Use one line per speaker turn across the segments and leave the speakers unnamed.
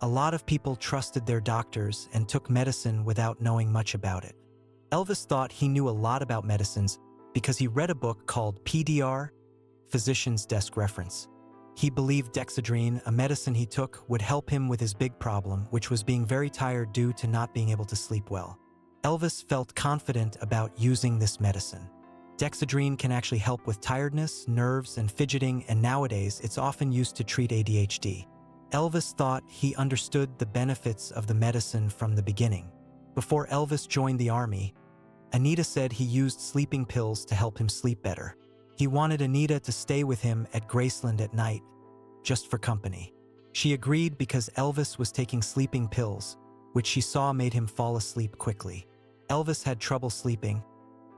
A lot of people trusted their doctors and took medicine without knowing much about it. Elvis thought he knew a lot about medicines because he read a book called PDR, Physician's Desk Reference. He believed Dexedrine, a medicine he took, would help him with his big problem, which was being very tired due to not being able to sleep well. Elvis felt confident about using this medicine. Dexedrine can actually help with tiredness, nerves, and fidgeting, and nowadays it's often used to treat ADHD. Elvis thought he understood the benefits of the medicine from the beginning. Before Elvis joined the army, Anita said he used sleeping pills to help him sleep better. He wanted Anita to stay with him at Graceland at night, just for company. She agreed because Elvis was taking sleeping pills, which she saw made him fall asleep quickly. Elvis had trouble sleeping,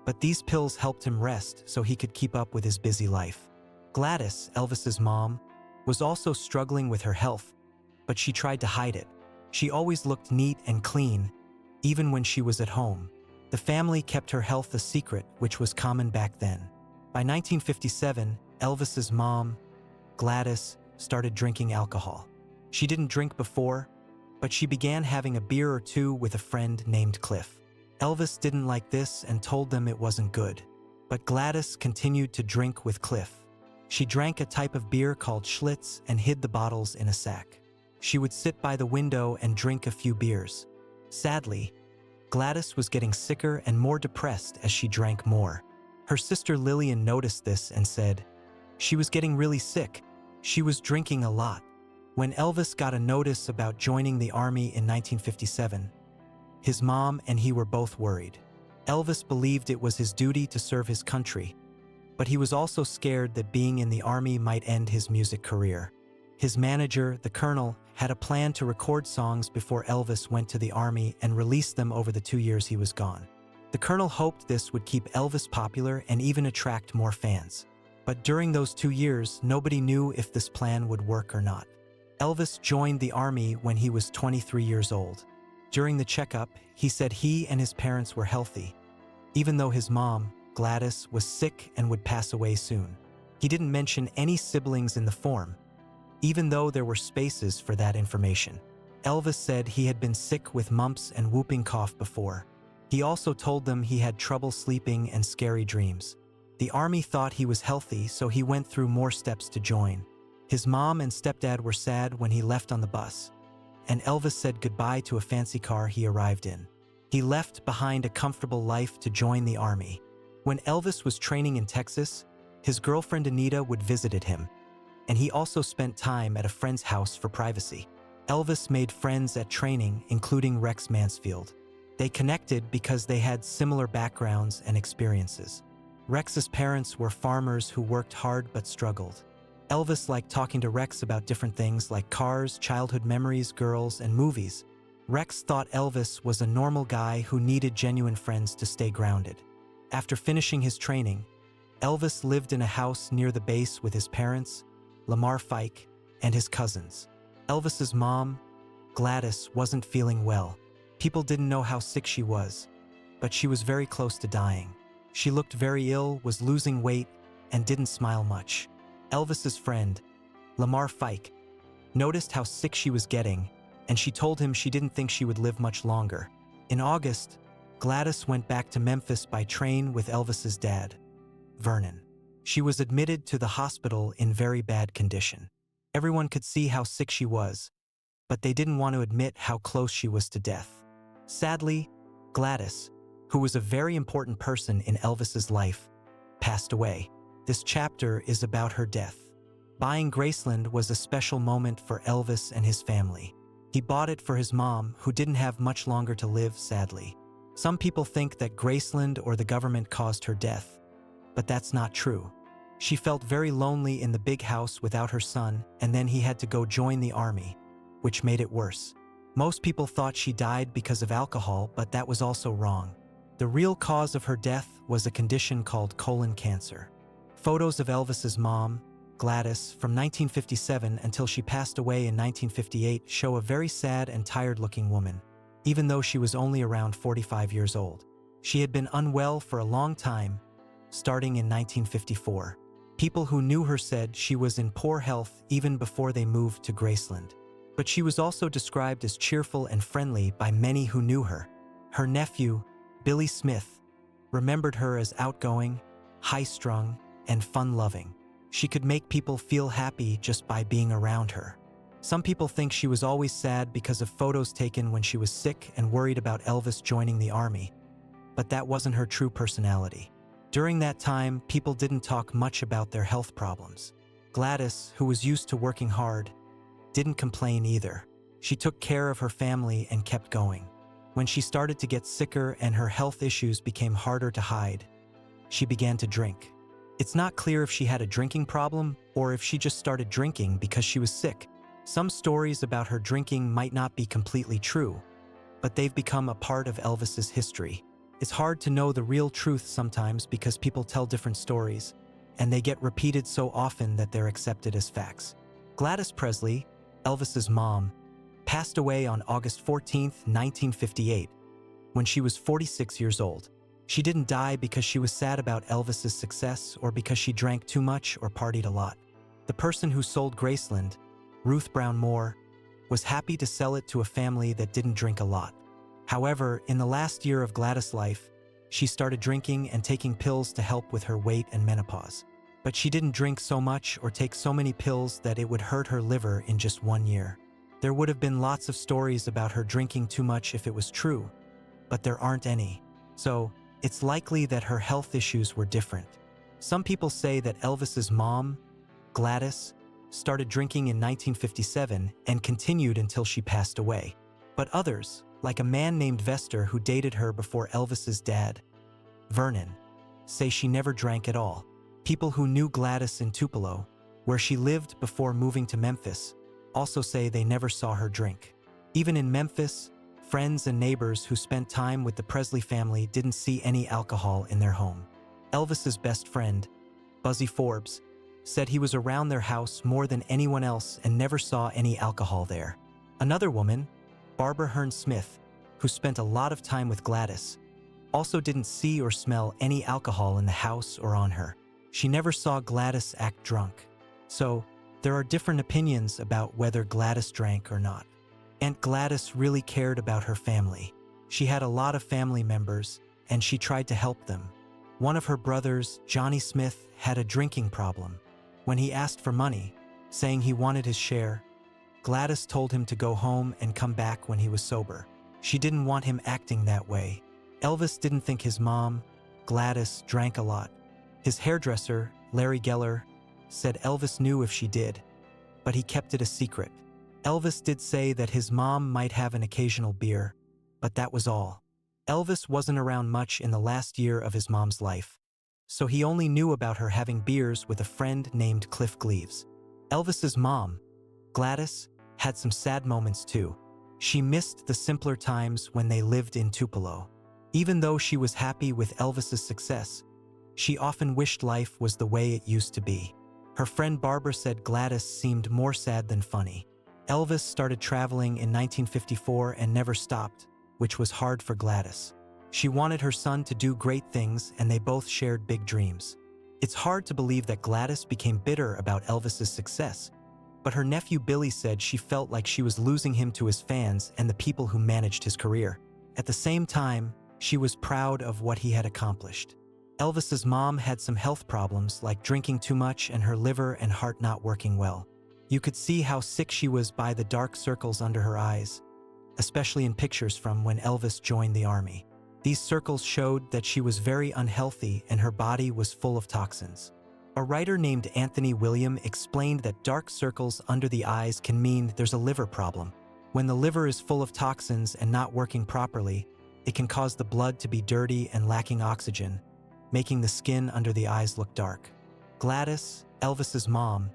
but these pills helped him rest so he could keep up with his busy life. Gladys, Elvis's mom, was also struggling with her health, but she tried to hide it. She always looked neat and clean, even when she was at home. The family kept her health a secret, which was common back then. By 1957, Elvis's mom, Gladys, started drinking alcohol. She didn't drink before, but she began having a beer or two with a friend named Cliff. Elvis didn't like this and told them it wasn't good. But Gladys continued to drink with Cliff. She drank a type of beer called Schlitz and hid the bottles in a sack. She would sit by the window and drink a few beers. Sadly, Gladys was getting sicker and more depressed as she drank more. Her sister Lillian noticed this and said, "She was getting really sick. She was drinking a lot." When Elvis got a notice about joining the army in 1957, his mom and he were both worried. Elvis believed it was his duty to serve his country, but he was also scared that being in the army might end his music career. His manager, the colonel, had a plan to record songs before Elvis went to the army and release them over the 2 years he was gone. The colonel hoped this would keep Elvis popular and even attract more fans. But during those 2 years, nobody knew if this plan would work or not. Elvis joined the army when he was 23 years old. During the checkup, he said he and his parents were healthy, even though his mom, Gladys, was sick and would pass away soon. He didn't mention any siblings in the form, even though there were spaces for that information. Elvis said he had been sick with mumps and whooping cough before. He also told them he had trouble sleeping and scary dreams. The army thought he was healthy, so he went through more steps to join. His mom and stepdad were sad when he left on the bus, and Elvis said goodbye to a fancy car he arrived in. He left behind a comfortable life to join the army. When Elvis was training in Texas, his girlfriend Anita would visit him, and he also spent time at a friend's house for privacy. Elvis made friends at training, including Rex Mansfield. They connected because they had similar backgrounds and experiences. Rex's parents were farmers who worked hard but struggled. Elvis liked talking to Rex about different things like cars, childhood memories, girls, and movies. Rex thought Elvis was a normal guy who needed genuine friends to stay grounded. After finishing his training, Elvis lived in a house near the base with his parents, Lamar Fike, and his cousins. Elvis's mom, Gladys, wasn't feeling well. People didn't know how sick she was, but she was very close to dying. She looked very ill, was losing weight, and didn't smile much. Elvis's friend, Lamar Fike, noticed how sick she was getting, and she told him she didn't think she would live much longer. In August, Gladys went back to Memphis by train with Elvis's dad, Vernon. She was admitted to the hospital in very bad condition. Everyone could see how sick she was, but they didn't want to admit how close she was to death. Sadly, Gladys, who was a very important person in Elvis's life, passed away. This chapter is about her death. Buying Graceland was a special moment for Elvis and his family. He bought it for his mom, who didn't have much longer to live, sadly. Some people think that Graceland or the government caused her death, but that's not true. She felt very lonely in the big house without her son, and then he had to go join the army, which made it worse. Most people thought she died because of alcohol, but that was also wrong. The real cause of her death was a condition called colon cancer. Photos of Elvis's mom, Gladys, from 1957 until she passed away in 1958 show a very sad and tired-looking woman, even though she was only around 45 years old. She had been unwell for a long time, starting in 1954. People who knew her said she was in poor health even before they moved to Graceland. But she was also described as cheerful and friendly by many who knew her. Her nephew, Billy Smith, remembered her as outgoing, high-strung, and fun-loving. She could make people feel happy just by being around her. Some people think she was always sad because of photos taken when she was sick and worried about Elvis joining the army. But that wasn't her true personality. During that time, people didn't talk much about their health problems. Gladys, who was used to working hard, didn't complain either. She took care of her family and kept going. When she started to get sicker and her health issues became harder to hide, she began to drink. It's not clear if she had a drinking problem or if she just started drinking because she was sick. Some stories about her drinking might not be completely true, but they've become a part of Elvis's history. It's hard to know the real truth sometimes because people tell different stories, and they get repeated so often that they're accepted as facts. Gladys Presley, Elvis's mom, passed away on August 14, 1958, when she was 46 years old. She didn't die because she was sad about Elvis's success or because she drank too much or partied a lot. The person who sold Graceland, Ruth Brown Moore, was happy to sell it to a family that didn't drink a lot. However, in the last year of Gladys' life, she started drinking and taking pills to help with her weight and menopause. But she didn't drink so much or take so many pills that it would hurt her liver in just 1 year. There would have been lots of stories about her drinking too much if it was true, but there aren't any. So, it's likely that her health issues were different. Some people say that Elvis's mom, Gladys, started drinking in 1957 and continued until she passed away. But others, like a man named Vester who dated her before Elvis's dad, Vernon, say she never drank at all. People who knew Gladys in Tupelo, where she lived before moving to Memphis, also say they never saw her drink. Even in Memphis, friends and neighbors who spent time with the Presley family didn't see any alcohol in their home. Elvis's best friend, Buzzy Forbes, said he was around their house more than anyone else and never saw any alcohol there. Another woman, Barbara Hearn Smith, who spent a lot of time with Gladys, also didn't see or smell any alcohol in the house or on her. She never saw Gladys act drunk. So, there are different opinions about whether Gladys drank or not. Aunt Gladys really cared about her family. She had a lot of family members, and she tried to help them. One of her brothers, Johnny Smith, had a drinking problem. When he asked for money, saying he wanted his share, Gladys told him to go home and come back when he was sober. She didn't want him acting that way. Elvis didn't think his mom, Gladys, drank a lot. His hairdresser, Larry Geller, said Elvis knew if she did, but he kept it a secret. Elvis did say that his mom might have an occasional beer, but that was all. Elvis wasn't around much in the last year of his mom's life, so he only knew about her having beers with a friend named Cliff Gleaves. Elvis's mom, Gladys, had some sad moments too. She missed the simpler times when they lived in Tupelo. Even though she was happy with Elvis's success, she often wished life was the way it used to be. Her friend Barbara said Gladys seemed more sad than funny. Elvis started traveling in 1954 and never stopped, which was hard for Gladys. She wanted her son to do great things, and they both shared big dreams. It's hard to believe that Gladys became bitter about Elvis's success, but her nephew Billy said she felt like she was losing him to his fans and the people who managed his career. At the same time, she was proud of what he had accomplished. Elvis's mom had some health problems like drinking too much and her liver and heart not working well. You could see how sick she was by the dark circles under her eyes, especially in pictures from when Elvis joined the army. These circles showed that she was very unhealthy and her body was full of toxins. A writer named Anthony William explained that dark circles under the eyes can mean there's a liver problem. When the liver is full of toxins and not working properly, it can cause the blood to be dirty and lacking oxygen, making the skin under the eyes look dark. Gladys, Elvis's mom,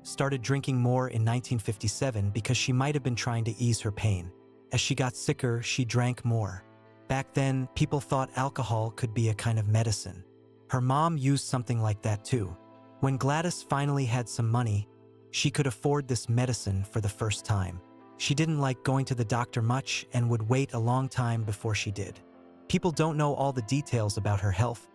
started drinking more in 1957 because she might have been trying to ease her pain. As she got sicker, she drank more. Back then, people thought alcohol could be a kind of medicine. Her mom used something like that too. When Gladys finally had some money, she could afford this medicine for the first time. She didn't like going to the doctor much and would wait a long time before she did. People don't know all the details about her health,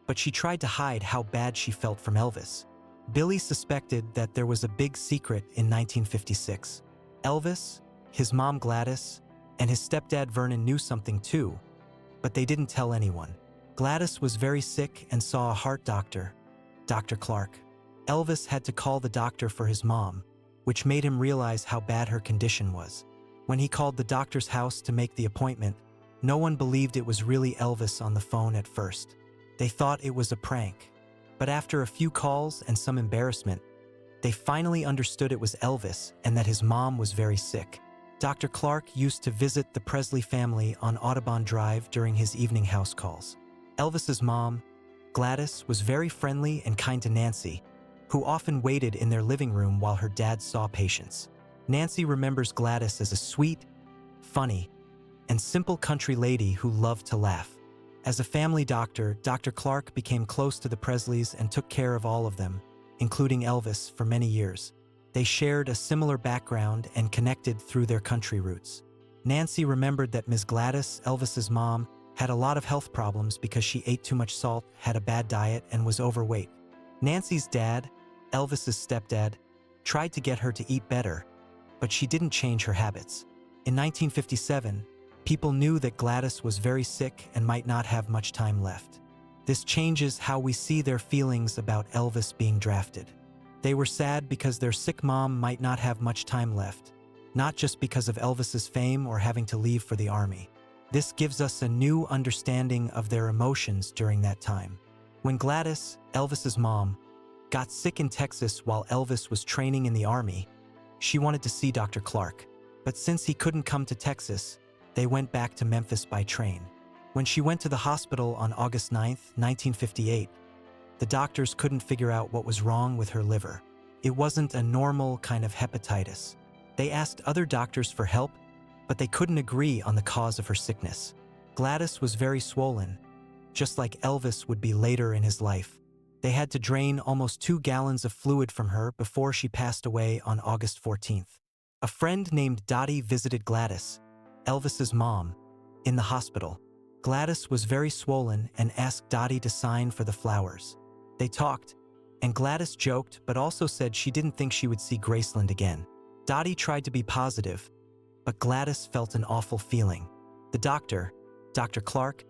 but she tried to hide how bad she felt from Elvis. Billy suspected that there was a big secret in 1956. Elvis, his mom Gladys, and his stepdad Vernon knew something too, but they didn't tell anyone. Gladys was very sick and saw a heart doctor, Dr. Clark. Elvis had to call the doctor for his mom, which made him realize how bad her condition was. When he called the doctor's house to make the appointment, no one believed it was really Elvis on the phone at first. They thought it was a prank. But after a few calls and some embarrassment, they finally understood it was Elvis and that his mom was very sick. Dr. Clark used to visit the Presley family on Audubon Drive during his evening house calls. Elvis's mom, Gladys, was very friendly and kind to Nancy, who often waited in their living room while her dad saw patients. Nancy remembers Gladys as a sweet, funny, and simple country lady who loved to laugh. As a family doctor, Dr. Clark became close to the Presleys and took care of all of them, including Elvis, for many years. They shared a similar background and connected through their country roots. Nancy remembered that Ms. Gladys, Elvis's mom, had a lot of health problems because she ate too much salt, had a bad diet, and was overweight. Nancy's dad, Elvis's stepdad, tried to get her to eat better, but she didn't change her habits. In 1957, people knew that Gladys was very sick and might not have much time left. This changes how we see their feelings about Elvis being drafted. They were sad because their sick mom might not have much time left, not just because of Elvis's fame or having to leave for the army. This gives us a new understanding of their emotions during that time. When Gladys, Elvis's mom, got sick in Texas while Elvis was training in the army, she wanted to see Dr. Clark. But since he couldn't come to Texas, they went back to Memphis by train. When she went to the hospital on August 9, 1958, the doctors couldn't figure out what was wrong with her liver. It wasn't a normal kind of hepatitis. They asked other doctors for help, but they couldn't agree on the cause of her sickness. Gladys was very swollen, just like Elvis would be later in his life. They had to drain almost 2 gallons of fluid from her before she passed away on August 14th. A friend named Dottie visited Gladys, Elvis's mom, in the hospital. Gladys was very swollen and asked Dottie to sign for the flowers. They talked, and Gladys joked but also said she didn't think she would see Graceland again. Dottie tried to be positive, but Gladys felt an awful feeling. The doctor, Dr. Clark,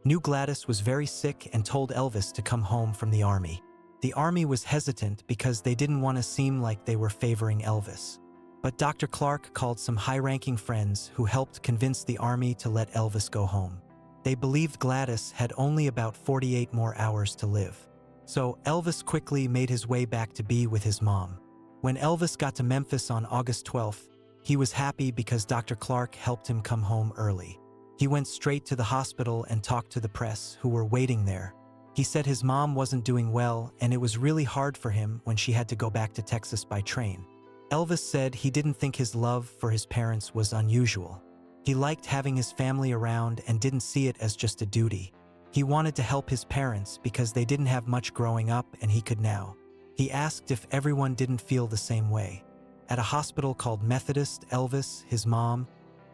knew Gladys was very sick and told Elvis to come home from the army. The army was hesitant because they didn't want to seem like they were favoring Elvis. But Dr. Clark called some high-ranking friends who helped convince the army to let Elvis go home. They believed Gladys had only about 48 more hours to live. So Elvis quickly made his way back to be with his mom. When Elvis got to Memphis on August 12th, he was happy because Dr. Clark helped him come home early. He went straight to the hospital and talked to the press who were waiting there. He said his mom wasn't doing well and it was really hard for him when she had to go back to Texas by train. Elvis said he didn't think his love for his parents was unusual. He liked having his family around and didn't see it as just a duty. He wanted to help his parents because they didn't have much growing up and he could now. He asked if everyone didn't feel the same way. At a hospital called Methodist, Elvis, his mom,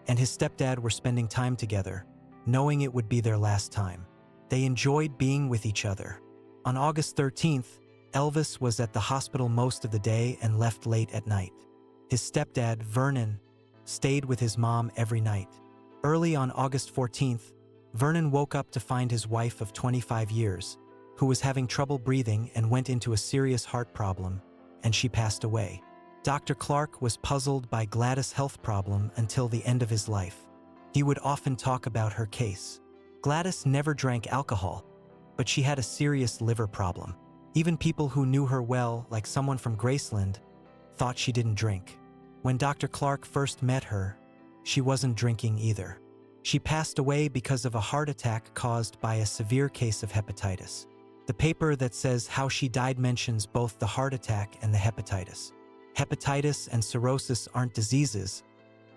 and his stepdad were spending time together, knowing it would be their last time. They enjoyed being with each other. On August 13th, Elvis was at the hospital most of the day and left late at night. His stepdad, Vernon, stayed with his mom every night. Early on August 14th, Vernon woke up to find his wife of 25 years, who was having trouble breathing and went into a serious heart problem, and she passed away. Dr. Clark was puzzled by Gladys' health problem until the end of his life. He would often talk about her case. Gladys never drank alcohol, but she had a serious liver problem. Even people who knew her well, like someone from Graceland, thought she didn't drink. When Dr. Clark first met her, she wasn't drinking either. She passed away because of a heart attack caused by a severe case of hepatitis. The paper that says how she died mentions both the heart attack and the hepatitis. Hepatitis and cirrhosis aren't diseases,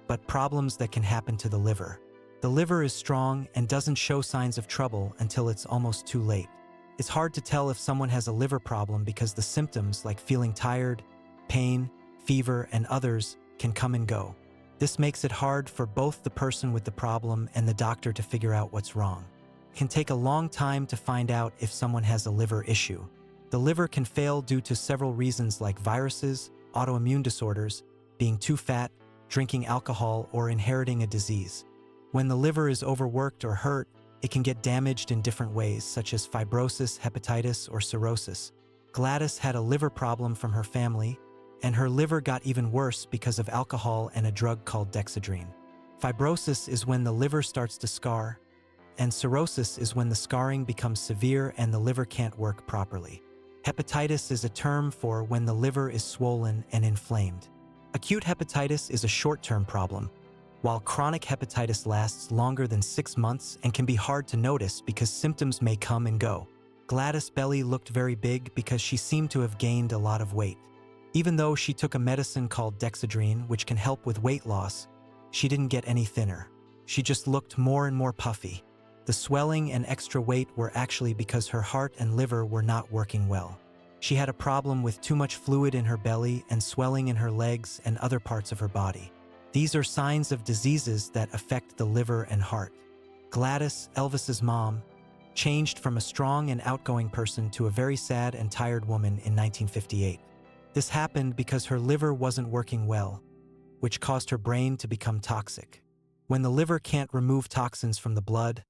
but problems that can happen to the liver. The liver is strong and doesn't show signs of trouble until it's almost too late. It's hard to tell if someone has a liver problem because the symptoms like feeling tired, pain, fever, and others can come and go. This makes it hard for both the person with the problem and the doctor to figure out what's wrong. It can take a long time to find out if someone has a liver issue. The liver can fail due to several reasons like viruses, autoimmune disorders, being too fat, drinking alcohol, or inheriting a disease. When the liver is overworked or hurt, it can get damaged in different ways, such as fibrosis, hepatitis, or cirrhosis. Gladys had a liver problem from her family, and her liver got even worse because of alcohol and a drug called dexedrine. Fibrosis is when the liver starts to scar, and cirrhosis is when the scarring becomes severe and the liver can't work properly. Hepatitis is a term for when the liver is swollen and inflamed. Acute hepatitis is a short-term problem, while chronic hepatitis lasts longer than 6 months and can be hard to notice because symptoms may come and go. Gladys' belly looked very big because she seemed to have gained a lot of weight. Even though she took a medicine called dexedrine, which can help with weight loss, she didn't get any thinner. She just looked more and more puffy. The swelling and extra weight were actually because her heart and liver were not working well. She had a problem with too much fluid in her belly and swelling in her legs and other parts of her body. These are signs of diseases that affect the liver and heart. Gladys, Elvis's mom, changed from a strong and outgoing person to a very sad and tired woman in 1958. This happened because her liver wasn't working well, which caused her brain to become toxic. When the liver can't remove toxins from the blood,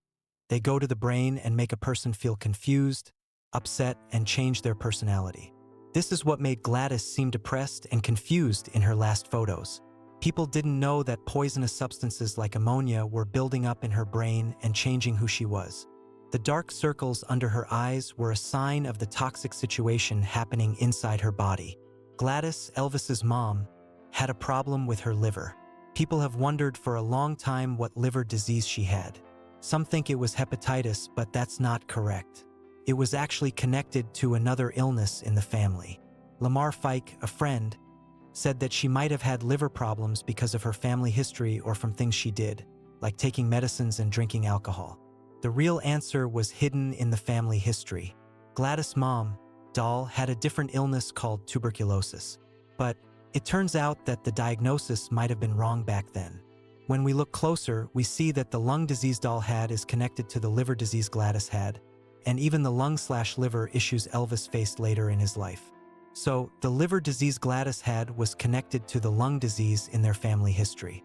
they go to the brain and make a person feel confused, upset, and change their personality. This is what made Gladys seem depressed and confused in her last photos. People didn't know that poisonous substances like ammonia were building up in her brain and changing who she was. The dark circles under her eyes were a sign of the toxic situation happening inside her body. Gladys, Elvis's mom, had a problem with her liver. People have wondered for a long time what liver disease she had. Some think it was hepatitis, but that's not correct. It was actually connected to another illness in the family. Lamar Fike, a friend, said that she might have had liver problems because of her family history or from things she did, like taking medicines and drinking alcohol. The real answer was hidden in the family history. Gladys' mom, Doll, had a different illness called tuberculosis. But it turns out that the diagnosis might have been wrong back then. When we look closer, we see that the lung disease Doll had is connected to the liver disease Gladys had, and even the lung/liver issues Elvis faced later in his life. So, the liver disease Gladys had was connected to the lung disease in their family history.